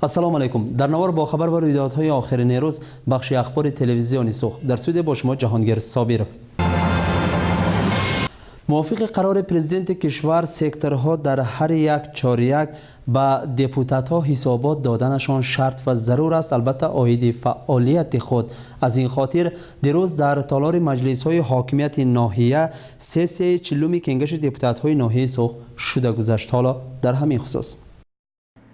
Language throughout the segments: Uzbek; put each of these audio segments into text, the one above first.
السلام علیکم. در نوار با خبر و رویدادهای آخرین روز بخش اخبار تلویزیونی سوخت. در استودیو با شما جهانگیر صابر. موافق قرار پرزیدنت کشور سکتورها در هر یک چاریک به دپوتات‌ها حسابات دادنشان شرط و ضرور است، البته عاید فعالیت خود. از این خاطر دیروز در تالار مجلس‌های حاکمیت ناحیه 340 کنگش دپوتات‌های ناحیه سوخت شده گذشت. حالا در همین خصوص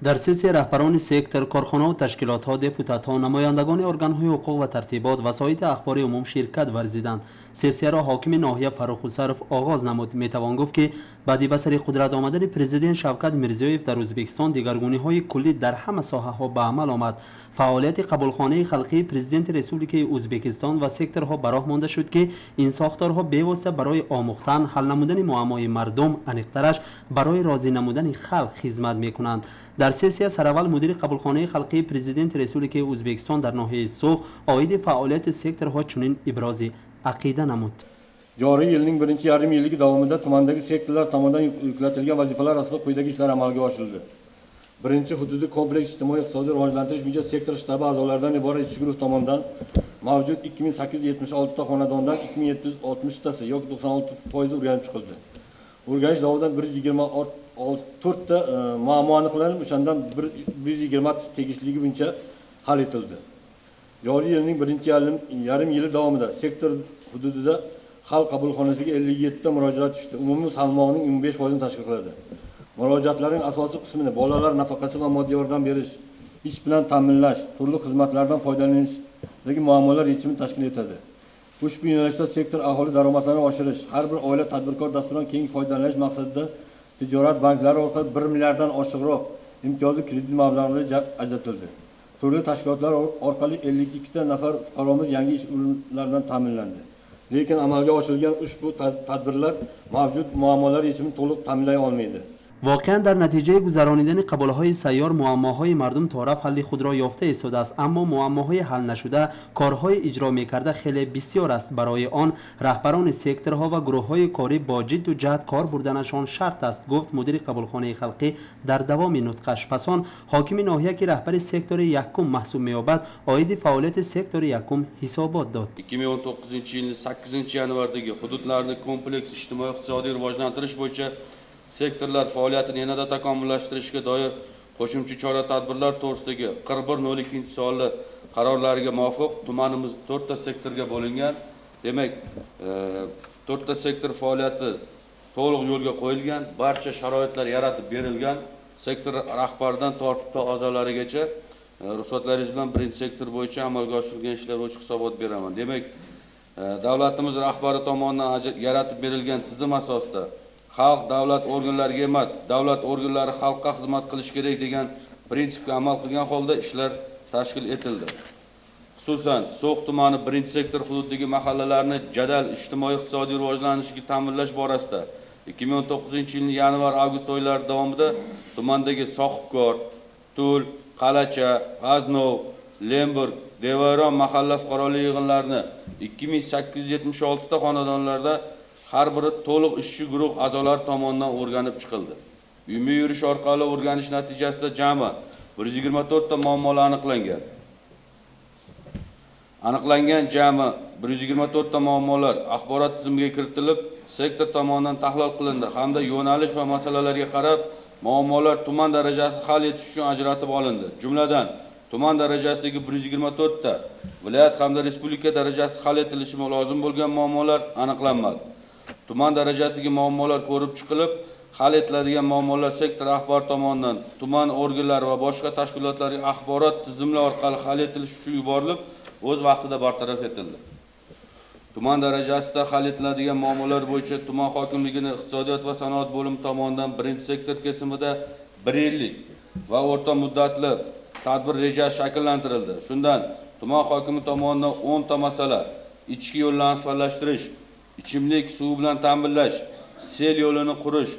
در سیسی رهبران سکتور، کارخانه و تشکیلات‌ها، دپوتات‌ها، نمایندگان ارگان‌های حقوق و ترتیبات و وسایط اخباری عموم شرکت ورزیدند. سیسی را حاکم ناحیه فرخ صرف آغاز نمود. میتوان گفت که بعد به سر قدرت آمدن پرزیدنت شوکت میرزیویف در ازبکستان دگرگونی‌های کلی در همه ساحه‌ها به عمل آمد. فعالیت قبولخانه خلقی پرزیدنت ریسپوبلیک ازبکستان و سکتورها براه مانده شد که این ساختارها به‌واسطه برای آموختن، حل نمودن معمای مردم، انیق‌ترش برای راضی نمودن خلق خدمت می‌کنند. در سیسی سراول مدیر قبولخانه خلقی پرزیدنت ریسپوبلیک ازبکستان در ناحیه سوخ عاید فعالیت سکتورها چنین ابراز عقیده نمود. Joriy yilning birinchi yarim yilligi davomida tumandagi sektorlar tomonidan yuklatilgan vazifalar asosida quyidagi ishlar amalga oshirildi. Birinchi, hududiy kompleks ijtimoiy iqtisodiy rivojlantirish bo'yicha sektor shtabi a'zolaridan iborat ishchi guruh tomonidan mavjud 2876 ta xonadondan 2760 tasi yoki 96% o'rganib chiqildi. O'rganish davomida 124 ta muammo aniqlanib, o'shandan 120 tasi tegishligi bo'yicha hal etildi. Joriy yilning birinchi yarim yili davomida sektor hududida xalq qabulxonasiga 57 ta murojaat tushdi. Umumiy salmog'ining 15% tashkil qiladi. Murojaatlarning asosiy qismini bolalar nafaqasi va moddiy yordam berish, ish bilan ta'minlash, turli xizmatlardan foydalanishdagi muammolar yechimini tashkil etadi. Ushbu yo'nalishda sektor aholi daromadlarini oshirish, har bir oila tadbirkor dasturidan keng foydalanish maqsadida tijorat banklari orqali 1 milliarddan oshiqroq imtiyozli kredit mablag'lari ajratildi. Turli tashkilotlar orqali 52 ta nafar fuqaromiz yangi ish o'rinlari bilan ta'minlandi. Lekin amalga oshirilgan ushbu tadbirlar mavjud muammolar yechimini to'liq ta'minlay olmaydi. واقعا در نتیجه گذرانیدن قبولهای سیار معماهای مردم طرف حل خود را یافته ایستاده است، اما معماهای حل نشده کارهای اجرا می‌کرده خیلی بسیار است. برای آن رهبران سکتورها و گروه‌های کاری با جد و جهد کار بردنشان شرط است، گفت مدیر قبولخانه خلقی در دوام نطقش. پس آن حاکم ناحیه که رهبر سکتور یکم محسوب می‌یابد عاید فعالیت سکتور یکم حسابات داد. 2019 yil 8 yanvardagi hududlarni kompleks ijtimoiy iqtisodiy rivojlantirish bo'yicha sektorlar faoliyatini yanada takomillashtirishga doir qo'shimcha chora-tadbirlar to'g'risidagi 41.02 qarorlariga muvofiq tumanimiz 4 ta sektorga bo'lingan. Demak, 4 ta sektor faoliyati to'liq yo'lga qo'yilgan, barcha sharoitlar yaratib berilgan. Sektor rahbaridan tortib to a'zolarigacha ruxsatlaringiz bilan birinchi sektor bo'yicha amalga oshirilgan ishlar bo'yicha hisobot beraman. Demak, davlatimiz rahbari tomonidan yaratib berilgan tizim asosida xalq davlat organlariga emas, davlat organlari xalqqa xizmat qilish kerak degan prinsipga amal qilgan holda ishlar tashkil etildi. Xususan, So'x tumani birinchi sektor hududidagi mahallalarni jadal ijtimoiy iqtisodiy rivojlanishga ta'minlash borasida 2019-yilning yanvar-avgust oylari davomida tumandagi Sohibkor, Tul, Qalacha, G'aznov, Lemburg, Devayron mahalla fuqarolik yig'inlarini 2876 ta xonadonlarda har biri to'liq ishchi guruh a'zolari tomonidan o'rganib chiqildi. Umumiy yurish orqali o'rganish natijasida jami 124 ta muammolar aniqlangan. Aniqlangan jami 124 ta muammolar axborot tizimiga kiritilib, sektor tomonidan tahlil qilindi hamda yo'nalish va masalalarga qarab muammolar tuman darajasi hal etish uchun ajratib olindi. Jumladan, tuman darajasidagi 124 ta, viloyat hamda respublika darajasi hal etilishi lozim bo'lgan muammolar aniqlanmadi. Tuman darajasidagi muammolar ko'rib chiqilib, hal etiladigan muammolar sektor rahbari tomonidan tuman organlari va boshqa tashkilotlarga axborot tizimli orqali hal etilishi uchun yuborilib, o'z vaqtida bartaraf etildi. Tuman darajasida hal etiladigan muammolar bo'yicha tuman hokimligining iqtisodiyot va sanoat bo'limi tomonidan birinchi sektor kesimida 1 yillik va o'rta muddatli tadbir rejasi shakllantirildi. Shundan tuman hokimi tomonidan 10 ta masala: ichki yo'llarni faollashtirish, ichimlik suvi bilan ta'minlash, sel yo'lini qurish,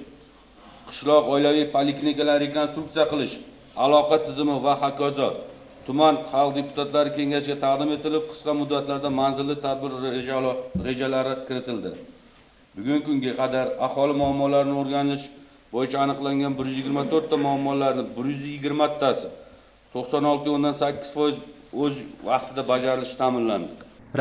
qishloq oilaviy poliklinikalarni rekonstruksiya qilish, aloqa tizimi va hokazo tuman xalq deputatlari kengashiga taqdim etilib, qisqa muddatlarda manzilli tadbir rejalari kiritildi. Bugungi kunga qadar aholi muammolarini o'rganish bo'yicha aniqlangan 124 ta muammolarning 120 tasi 96.8% o'z vaqtida bajarilishi ta'minlandi.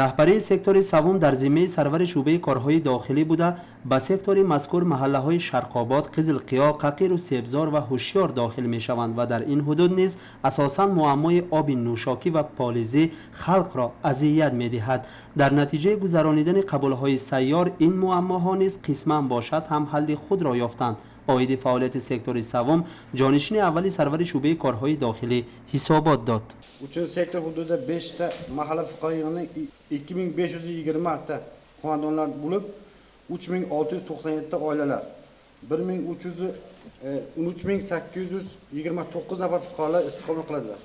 رهبری سکتور سوم در ذمه سرور شعبه کارهای داخلی بوده به سکتور مذکور محله های شرق‌آباد، قزلقیا، ققیر و سیبزار و هوشیار داخل می شوند و در این حدود نیز اساساً معمای آب نوشاکی و پالیزی خلق را اذیت می دهد. در نتیجه گذرانیدن قبولهای سیار این معماها نیز قسماً باشد هم حل خود را یافتند. عاید فعالیت سکتور سوم جانشین اولی سرور شعبه کارهای داخلی حسابات داد. Uchinchi sektor hududida 5 ta mahalla fuqarolarning 2520 ta xonadonlar bo'lib, 3697 ta oilalar, 13829 nafar fuqarolar istiqomat qiladilar.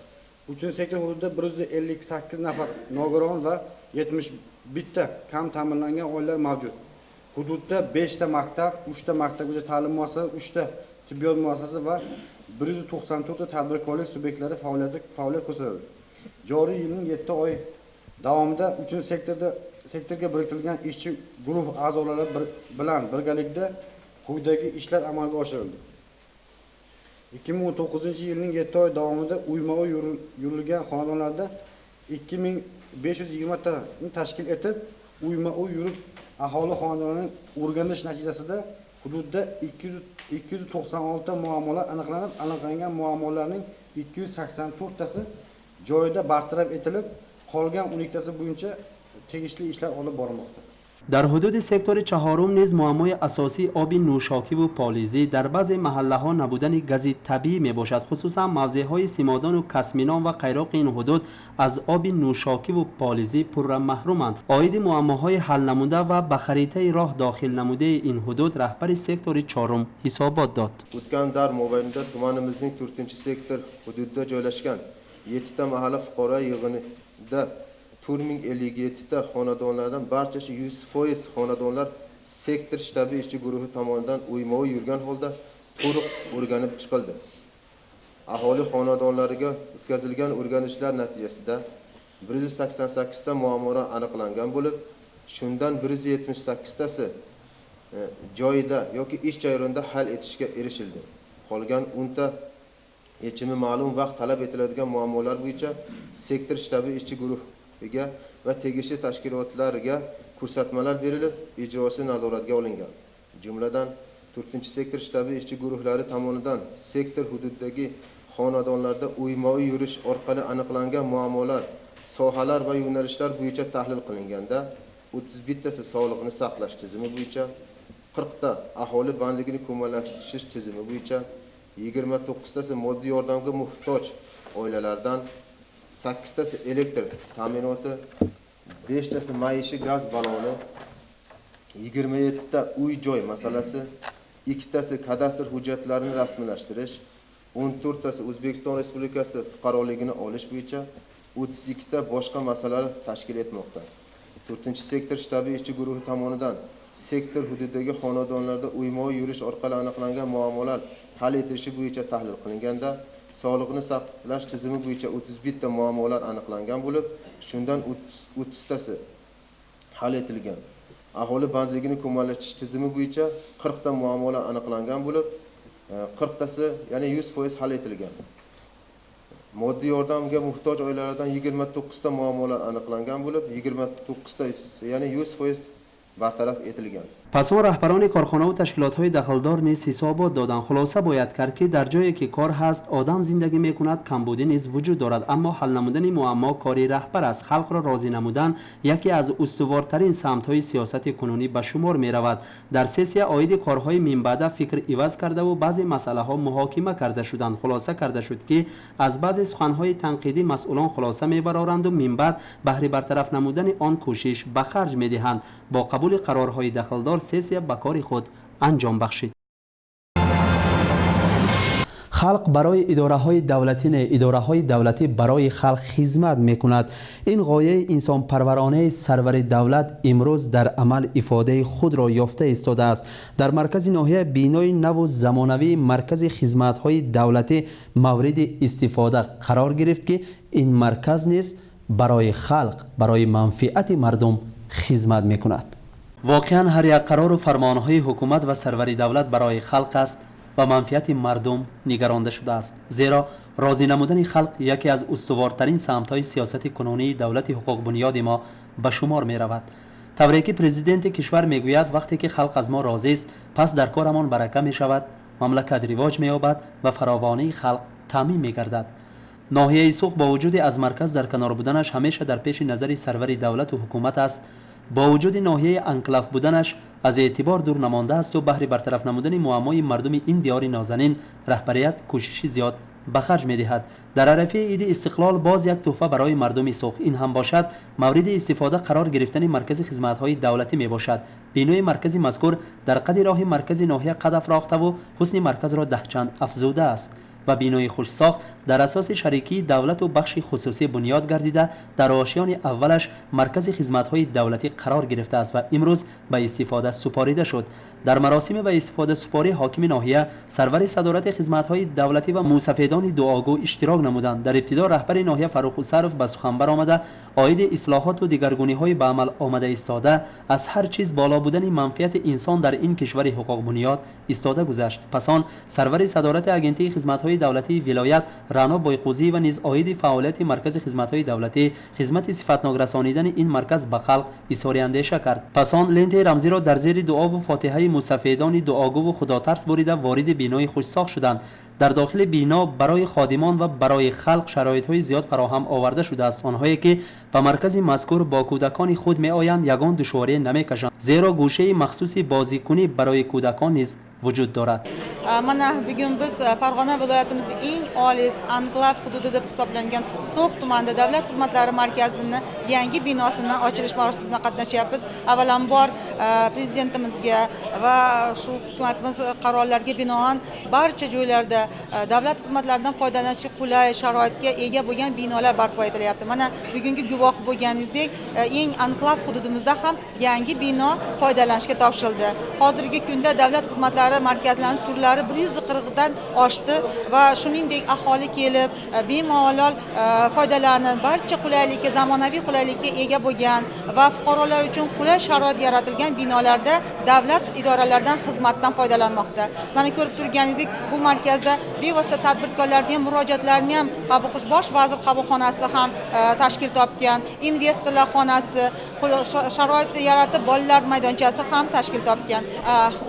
Uchinchi sektor hududida 158 nafar nogiron va 71 ta kam ta'minlangan oilalar mavjud. Hududda 5 ta maktab, 3 ta maktabgacha ta'lim muassasasi, 3 ta tibbiyot muassasasi va 194 ta tadbirkorlik subyektlari faoliyat ko'rsatadi. Joriy yilning 7 oy davomida 3-sektorga biriktirilgan ishchi guruh a'zolari bilan birgalikda quyidagi ishlar amalga oshirildi. 2019-yilning 7 oy davomida uyma-uy yurilgan xonadonlarda 2520 ta tashkil etib, uyma-uy yurib aholi xonadonining o'rganish natijasida hududda 296 ta muammolar aniqlanib, aniqlangan muammolarning 284 tasi joyida bartaraf etilib, qolgan 12 tasi bo'yicha tegishli ishlar olib borilmoqda. در حدود سکتور چهارم نیز معمای اساسی آب نوشاکی و پالیزی در بعضی محله ها نبودن گاز طبیعی می باشد. خصوصا موضع های سیمادان و کسمینان و قیراق این حدود از آب نوشاکی و پالیزی پر محرومند. عاید معماهای حل نموده و به خریطه راه داخل نموده این حدود رهبر سکتور چهارم حسابات داد. O'tgan dar mobaynida tumanimizning 4-sektor hududida joylashgan 7 ta mahalla fuqaro yig'inida 4057 ta xonadonlardan barchasi 100% xonadonlar sektor shtabi ishchi guruhi tomonidan uyma-uy yurgan holda to'liq o'rganib chiqildi. Aholi xonadonlariga o'tkazilgan o'rganishlar natijasida 188 ta muammolar aniqlangan bo'lib, shundan 178 tasi joyida yoki ish jarayonida hal etishga erishildi. Qolgan 10 ta yechimi ma'lum vaqt talab etiladigan muammolar bo'yicha sektor shtabi ishchi guruhiga va tegishli tashkilotlarga ko'rsatmalar berilib, ijrosi nazoratga olingan. Jumladan 4-sektor shtabi ishchi guruhlari tomonidan sektor hududidagi xonadonlarda uyma-uy yurish orqali aniqlangan muammolar, sohalar va yo'nalishlar bo'yicha tahlil qilinganda 31 tasi sog'liqni saqlash tizimi bo'yicha, 40 ta aholi bandligini ko'maklashish tizimi bo'yicha, 29 tasi moddiy yordamga muhtoj oilalardan, 8 tasi elektr ta'minoti, 5 tasi maishiy gaz baloni, 27 ta uy-joy masalasi, 2 tasi kadastr hujjatlarini rasmiylashtirish, 14 tasi O'zbekiston Respublikasi fuqaroligini olish bo'yicha, 32 ta boshqa masalalar tashkil etmoqda. 4-sektor shtabi ishchi guruhi tomonidan sektor hududidagi xonadonlarda uyma-uy yurish orqali aniqlangan muammolar hal etilishi bo'yicha tahlil qilinganda, sog'liqni saqlash tizimi bo'yicha 31 ta muammolar aniqlangan bo'lib, shundan 30 tasi hal etilgan. Aholi bandligini ko'maklashish tizimi bo'yicha 40 ta muammolar aniqlangan bo'lib, 40 tasi, ya'ni 100% hal etilgan. Moddiy yordamga muhtoj oilalardan 29 ta muammolar aniqlangan bo'lib, 29 ta, ya'ni 100% bartaraf etilgan. پس ما رهبران کارخانه و تشکیلات های دخلدار نیز حسابات دادند. خلاصه باید کرد که در جایی که کار هست آدم زندگی میکند، کمبودی نیز وجود دارد، اما حل نمودن معما کاری رهبر است. خلق را راضی نمودن یکی از استوارترین سمت های سیاست کنونی به شمار می رود. در سسیه عاید کارهای من بعد فکر عوض کرده و بعضی مسئله ها محاکمه کرده شدند. خلاصه کرده شد که از بعضی سخن های تنقیدی مسئولان خلاصه میبرند و من بعد بهره برطرف نمودن آن کوشش به خرج میدهند. با قبول قرارهای دخلدار سسیه به کار خود انجام بخشید. خلق برای اداره‌های دولتی نه، اداره‌های دولتی برای خلق خدمت می‌کند. این غایه انسان پرورانه سرور دولت امروز در عمل افاده خود را یافته ایستاده است. در مرکز ناحیه بینای نو و زمانوی مرکز خدمت‌های دولتی مورد استفاده قرار گرفت که این مرکز نیز برای خلق، برای منفعت مردم خدمت می‌کند. واقعا هر یک قرار و فرمانهای حکومت و سرور دولت برای خلق است و منفعت مردم نگرانده شده است. زیرا راضی نمودن خلق یکی از استوارترین سمت‌های سیاست کنونی دولت حقوق بنیاد ما به شمار می رود. طوری که پرزیدنت کشور میگوید وقتی که خلق از ما راضی است پس در کارمان برکه می شود، مملکت رواج می یابد و فراوانی خلق تامین می گردد. ناحیه سوخت با وجود از مرکز در کنار بودنش همیشه در پیش نظر سرور دولت و حکومت است. با وجود ناحیه انکلاف بودنش از اعتبار دور نمانده است و بهر برطرف نمودن معمای مردم این دیار نازنین رهبریت کوششی زیاد به خرج می دهد. در عرفه عید استقلال باز یک تحفه برای مردم سوخت این هم باشد مورد استفاده قرار گرفتن مرکز خدمات‌های دولتی می باشد. بینای مرکز مذکور در قد راه مرکز ناحیه قد افراخته و حسن مرکز را ده چند افزوده است و بینای خوش ساخت در اساس شریکی دولت و بخش خصوصی بنیاد گردیده در آشیان اولش مرکز خدمات‌های دولتی قرار گرفته است و امروز به استفاده سپاریده شد. در مراسم به استفاده سپاری حاکم ناحیه سرور صدارت خدمات‌های دولتی و موسفیدان دعاگو اشتراک نمودند. در ابتدا رهبر ناحیه فروخ الصرف به سخن برآمده عاید اصلاحات و دیگرگونی‌های به عمل آمده ایستاده از هر چیز بالا بودن منفعت انسان در این کشور حقوق بنیاد ایستاده گذشت. پس آن سرور صدارت اگنتی خدمات‌های دولتی ولایت رانا بایقوزی و نیز عاید فعالیت مرکز خدمات‌های دولتی خدمت صفتناک رسانیدن این مرکز به خلق اظهار اندیشه کرد. پس آن لنت رمزی را در زیر دعا و فاتحه مصفیدان دعاگو و خداترس بریده وارد بینای خوش ساخت شدند. در داخل بینا برای خادمان و برای خلق شرایط‌های زیاد فراهم آورده شده است. آنهایی که به مرکز مذکور با کودکان خود می آیند یگان دشواری نمی کشند، زیرا گوشه مخصوصی بازیکنی برای کودکان نیز وجود دارد. Mana bugun biz Farg'ona viloyatimiz eng olis anklav hududi deb hisoblangan So'x tumanida davlat xizmatlari markazini yangi binosini ochilish marosimida qatnashyapmiz. Avvalambor prezidentimizga va shu hukumatimiz qarorlariga binoan barcha joylarda davlat xizmatlaridan foydalanishga qulay sharoitga ega bo'lgan binolar barpo etilyapti. Mana bugungi guvoh bo'lganingizdek, eng anklav hududimizda ham yangi bino foydalanishga topshirildi. Hozirgi kunda davlat xizmatlari markazlarining turlari 140 dan oshdi va shuningdek aholi kelib bemalol foydalanib barcha qulaylikka, zamonaviy qulaylikka ega bo'lgan va fuqarolar uchun qulay sharoit yaratilgan binolarda davlat idoralaridan xizmatdan foydalanmoqda. Mana ko'rib turganingizdek, bu markazda bevosita tadbirkorlarning ham murojaatlarini ham qabul qilish bosh vazir qabulxonasi ham tashkil topgan, investorlar xonasi, sharoit yaratib bolalar maydonchasi ham tashkil topgan.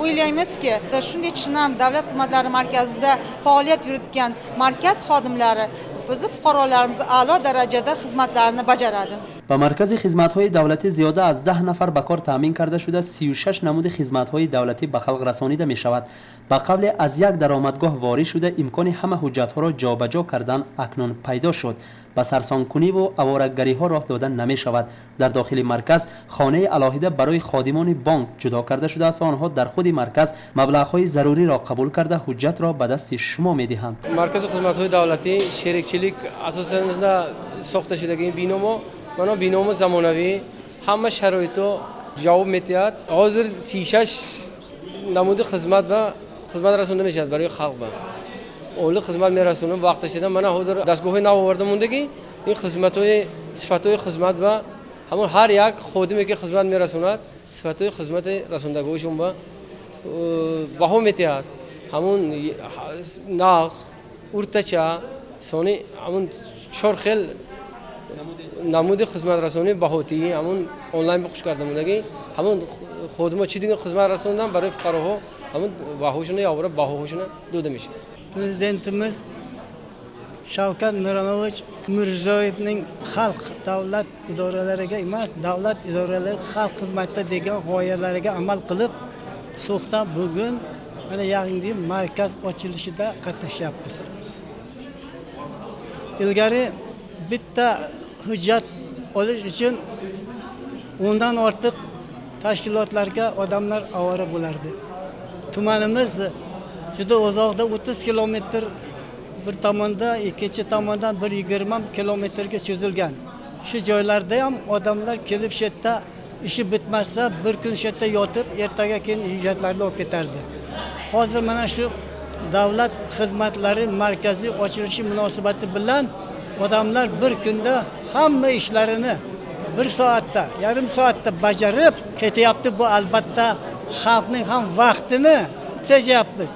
O'ylaymizki, shunday chinam davlat xizmatlari markazida faoliyat yuritgan markaz xodimlari bizni fuqarolarimiz a'lo darajada xizmatlarini bajaradi. با مرکز خدمات‌های دولتی زیاده از 10 نفر به کار تامین کرده شده 36 نمود خدمات‌های دولتی به خلق رسانیده می شود. با قبل از یک درآمدگاه واری شده امکان همه حجت‌ها را جابجا کردن اکنون پیدا شد. با سرسانکنی و آوارگری‌ها راه دادن نمی شود. در داخل مرکز خانه علاهده برای خادمان بانک جدا کرده شده است و آنها در خود مرکز مبلغ‌های ضروری را قبول کرده حجت را به دست شما می‌دهند. مرکز خدمات‌های دولتی شریکچیlik اساساً ساخته شدگی بینو mana binomiz zamonaviy, hamma sharoitga javob metyapti. Hozir 36 namudi xizmat va xizmat rasuni meshad برای xalq va o'li xizmat merasini vaqtida mana hozir dastgohi nav ovardam undagi این xizmatlar sifatli xizmat va hamon har یک xodimi که xizmat merasonad sifatli xizmat rasondagishon va baho metyapti. Hamon naqs o'rtacha soni hamon 4 xil نمود خدمت رسانی باهوتی همون آنلاین بخش کردم بودگی همون خودم چی دیگه خدمت رسوندم برای فقراها همون باهوشون یا برای باهوشون دوده میشه. Prezidentimiz Shavkat Miromonovich Mirziyoyevning xalq davlat idoralariga emas, davlat idoralari xalq xizmatida degan g'oyalariga amal qilib, So'xda bugun mana yangi markaz ochilishida qatnashyapmiz. Ilgari bitta hujjat olish uchun undan ortiq tashkilotlarga odamlar ovora bo'lardi. Tumanimiz juda uzoqda 30 kilometr bir tomonda, ikkinchi tomondan 120 kilometrga cho'zilgan. Shu joylarda ham odamlar kelib shu yerda ishi bitmasa bir kun shu yerda yotib, ertaga keyin hujjatlarni olib ketardi. Hozir mana shu davlat xizmatlari markazi ochilishi munosabati bilan odamlar bir kunda hamma ishlarini bir soatda, yarim soatda bajarib ketyapti. Bu albatta xalqning ham vaqtini tejayapmiz.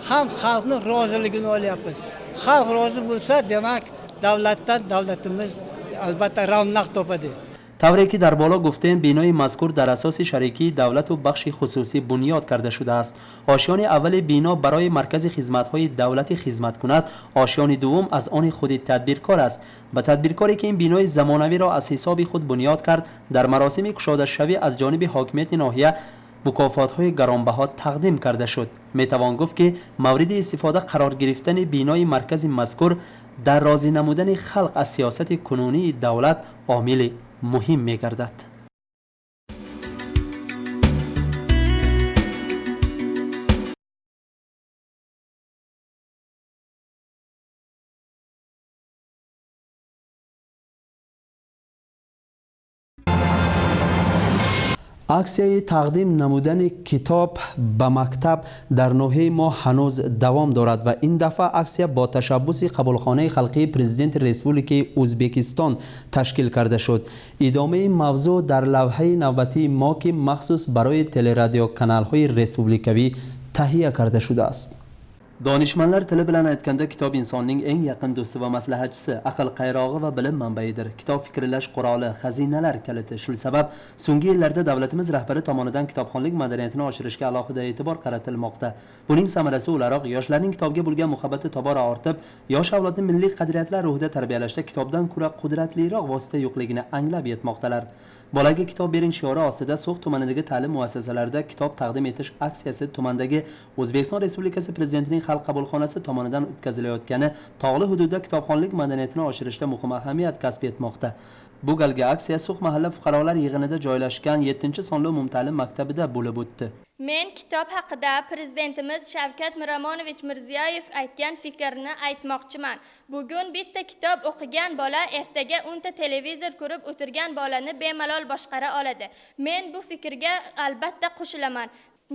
ham xalqning roziligini olyapmiz. Xalq rozi bo'lsa, demak davlatimiz albatta ravnaq topadi. طوری که در بالا گفتیم بینای مذکور در اساس شریکی دولت و بخش خصوصی بنیاد کرده شده است. آشیان اول بینا برای مرکز خدمت‌های دولتی خدمت کند، آشیان دوم از آن خود تدبیرکار است. به تدبیرکاری که این بینای زمانوی را از حساب خود بنیاد کرد، در مراسم گشاده شوی از جانب حاکمیت ناحیه مکافات‌های گرانبها تقدیم کرده شد. میتوان گفت که مورد استفاده قرار گرفتن بینای مرکز مذکور در راضی نمودن خلق از سیاست کنونی دولت عامل مهم می‌گردد. اکسیای تقدیم نمودن کتاب به مکتب در ناحیه ما هنوز دوام دارد و این دفعه اکسیه با تشبث قبولخانه خلقی پرزیدنت ریسپوبلیک ازبکستان تشکیل کرده شد. ادامه این موضوع در لوحه نوبتی ما که مخصوص برای تلرادیو کانال های ریسپوبلیکوی تهیه کرده شده است. Danışmanlar tili bilan aytganda kitob insonning eng yaqin do'sti va maslahatchisi, aql qayrog'i va bilim manbaidir. Kitob fikrlash quroli, xazinalar kaliti. Shu sabab so'nggi yillarda davlatimiz rahbari tomonidan kitobxonlik madaniyatini oshirishga alohida e'tibor qaratilmoqda. Buning samarasi o'laroq yoshlarning kitobga bo'lgan muhabbati tobora ortib, yosh avlodni milliy qadriyatlar ruhida tarbiyalashda kitobdan ko'ra qudratliroq vosita yo'qligini anglab yetmoqdalar. Bolaga kitob bering shiori ostida So'x tumanidagi ta'lim muassasalarida kitob taqdim etish aksiyasi tumandagi O'zbekiston Respublikasi Prezidentining xalq qabulxonasi tomonidan o'tkazilayotgani tog'li hududda kitobxonlik madaniyatini oshirishda muhim ahamiyat kasb etmoqda. Bu galgi aksiya So'x mahalla fuqarolar yig'inida joylashgan 7-sonli umumta'lim maktabida bo'lib o'tdi. Men kitob haqida Prezidentimiz Shavkat Miromonovich Mirziyoyev aytgan fikrni aytmoqchiman. Bugun bitta kitob o'qigan bola ertaga 10 ta televizor ko'rib o'tirgan bolani bemalol boshqara oladi. Men bu fikrga albatta qo'shilaman.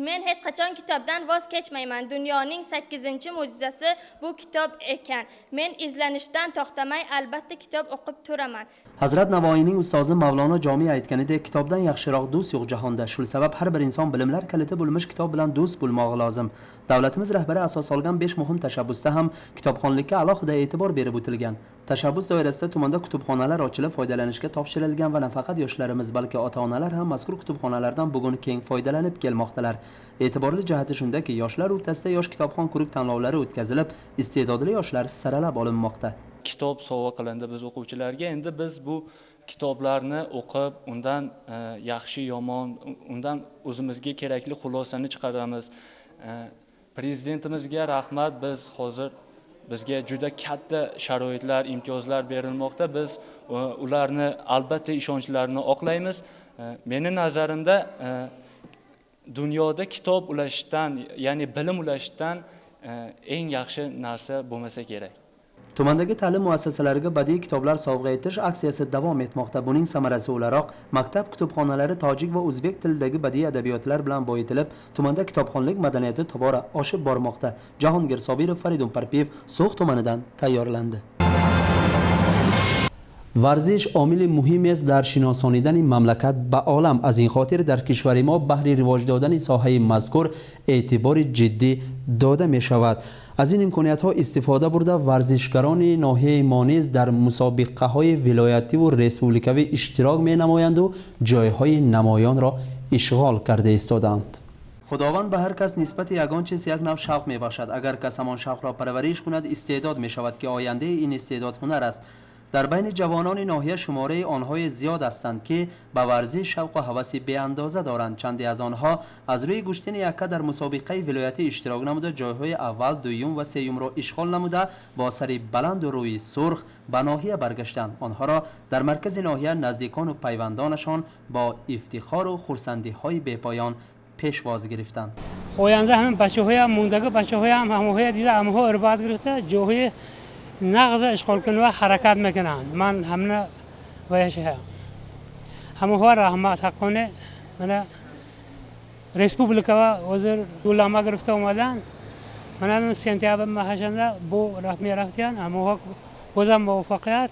Men hech qachon kitobdan voz kechmayman. Dunyoning 8-mo'jizasi bu kitob ekan. Men izlanishdan to'xtamay albatta kitob o'qib turaman. Hazrat Navoiyning ustozi Mavlono Jomiy aytganidek, kitobdan yaxshiroq do'st yo'q jahonda. Shu sabab har bir inson bilimlar kaliti bo'lmish kitob bilan do'st bo'lmog'i lozim. Davlatimiz rahbari asos solgan 5 muhim tashabbusda ham kitobxonlikka alohida e'tibor berib o'tilgan. Tashabbus doirasida tumanda kutubxonalar ochilib foydalanishga topshirilgan va nafaqat yoshlarimiz, balki ota-onalar ham mazkur kutubxonalardan bugun keng foydalanib kelmoqdalar. E'tiborli jihati shundaki, yoshlar o'rtasida yosh kitobxon ko'rik tanlovlari o'tkazilib, iste'dodli yoshlar saralab olinmoqda. Kitob sovg'a qilindi biz o'quvchilarga. Endi biz bu kitoblarni o'qib, undan yaxshi yomon, undan o'zimizga kerakli xulosani chiqaramiz. Prezidentimizga rahmat, biz hozir bizga juda katta sharoitlar, imtiyozlar berilmoqda. Biz ularni albatta ishonchlarini oqlaymiz. Meni nazarimda dunyoda kitob ulashishdan, ya'ni bilim ulashishdan eng yaxshi narsa bo'lmasa kerak. Tumandagi ta'lim muassasalariga badiiy kitoblar sovg'a etish aksiyasi davom etmoqda. Buning samarasi o'laroq maktab kutubxonalari tojik va o'zbek tilidagi badiiy adabiyotlar bilan boyitilib, tumanda kitobxonlik madaniyati tobora oshib bormoqda. Jahongir Sobirov, Faridun Parpiyev, So'x tumanidan tayyorlandi. ورزش عامل مهمی است در شناسانیدن مملکت به عالم. از این خاطر در کشور ما بهر رواج دادن ساحه مذکور اعتبار جدی داده می شود. از این امکانیت ها استفاده برده ورزشکاران ناحیه ما نیز در مسابقه های ولایتی و ریسپوبلیکوی اشتراک می نمایند و جایهای نمایان را اشغال کرده ایستادند. خداوند به هر کس نسبت یگان چیز یک نوع شوق می بخشد. اگر کس همان شوق را پرورش کند استعداد می شود که آینده این استعداد هنر است. در بین جوانان ناحیه شماره آنهای زیاد هستند که به ورزش شوق و هوس بی اندازه دارند. چندی از آنها از روی گشتن یکه در مسابقه ولایتی اشتراک نموده جایهای اول، دوم و سوم را اشغال نموده با سر بلند و روی سرخ به ناحیه برگشتند. آنها را در مرکز ناحیه نزدیکان و پیوندانشان با افتخار و خرسندی های بی‌پایان پیشواز گرفتند. آینده همین بچه‌های هم موندگی، بچه‌های هم همه دیده همه ارباط گرفته جاهای نقض اشغال کنه و حرکت میکنند. من همه ویش همه ها رحمت حقانه من ریسپوبلیکا و وزیر دولما گرفته اومدن. من سنتیاب محشنده بو رفت میرفتن همه ها بازم موفقیت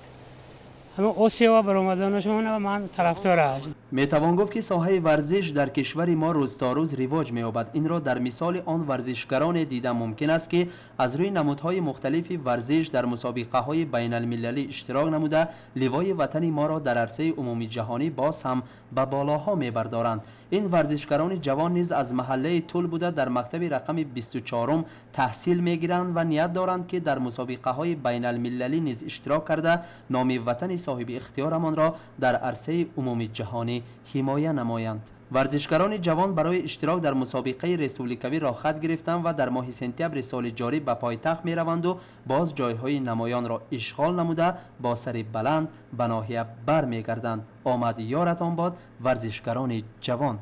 اما آسیا برآمدنشون و من طرفدار هستم. میتوان گفت که ساحه ورزش در کشور ما روز تا روز رواج می‌یابد. این را در مثال آن ورزشکاران دیدن ممکن است که از روی نمودهای مختلف ورزش در مسابقه‌های بین المللی اشتراک نموده لوای وطن ما را در عرصه عمومی جهانی باز هم به بالاها می‌بردارند. این ورزشکاران جوان نیز از محله طول بوده در مکتب رقم 24 تحصیل می‌گیرند و نیت دارند که در مسابقه‌های بین المللی نیز اشتراک کرده نام وطن صاحب اختیارمان را در عرصه عمومی جهانی حمایت نمایند. ورزشکاران جوان برای اشتراک در مسابقه رسولیکوی را خط گرفتند و در ماه سپتامبر سال جاری به پایتخت می روند و باز جایهای نمایان را اشغال نموده با سر بلند به ناحیه بر می گردند. آمد یارتان باد ورزشکاران جوان.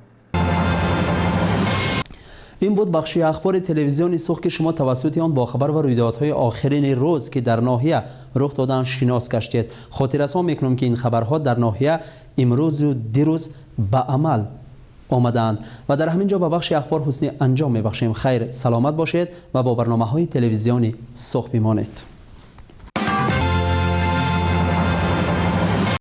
این بود بخشی اخبار تلویزیونی سرخ که شما توسط آن با خبر و رویدادهای آخرین روز که در ناحیه رخ دادن شناس گشتید. خاطر رسان میکنم که این خبرها در ناحیه امروز و دیروز به عمل آمدند و در همین جا به بخش اخبار حسنی انجام میبخشیم. خیر سلامت باشید و با برنامه‌های تلویزیونی سرخ بمانید.